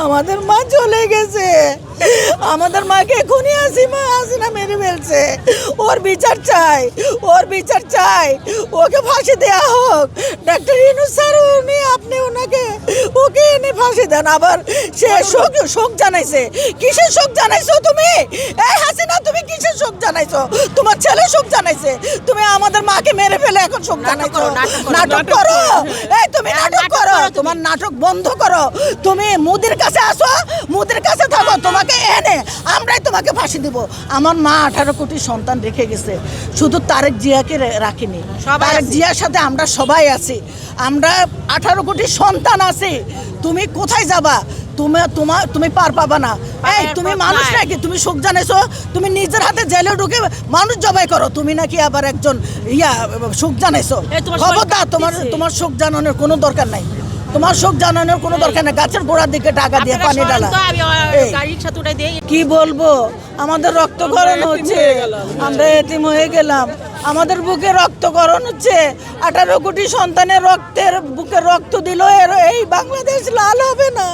আমাদের মা চলে গেছে, আমাদের মাকে এখনই হাসিনা মেরে ফেলছে। ওর বিচার চাই, ওর বিচার চাই, ওকে ফাঁসি দেওয়া হোক। ডাক্তার ইউনূস স্যার উনি আপনি ওনাকে ওকে এনে ফাঁসি দেন। আবার সে শোক জানাইছে। কিসের শোক জানাইছো তুমি? এই হাসিনা, তুমি কিসের শোক জানাইছো? তোমার ছেলে শোক জানাইছে, তুমি আমাদের মাকে মেরে ফেলে এখন শোক জানাইছো। নাটক করো, এই তুমি নাটক করো, তোমার নাটক বন্ধ করো। তুমি মুদির কাছে আসো, মুদির কাছে থাকো, তোমাকে এনে আমরাই তোমাকে ফাঁসি দিব। আমার মা 18 কোটি সন্তান রেখে গেছে, শুধু তারেক জিয়াকে রাখিনি। তারেক জিয়ার সাথে আমরা সবাই আছি, আমরা 18 কোটি সন্তান আছি। তুমি কোথায় যাবা? তুমি পার পাবা না। এই তুমি মানুষ নাকি? তুমি শোক জানাইছো, তুমি নিজের হাতে জেলে ঢুকে মানুষ জবাই করো। তুমি নাকি আবার একজন শোক জানাইছো? খবরদার, তোমার শোক জানানোর কোনো দরকার নাই। তোমার শোক জানানোর কোনো দরকার নেই। গাছের গোড়ার দিকে টাকা দিয়ে পানি ডালা। কি বলবো, আমাদের রক্তকরণ হচ্ছে, আমরা এতিম হয়ে গেলাম। আমাদের বুকে রক্তকরণ হচ্ছে। 18 কোটি সন্তানের বুকে রক্ত দিল, এই বাংলাদেশ লাল হবে না।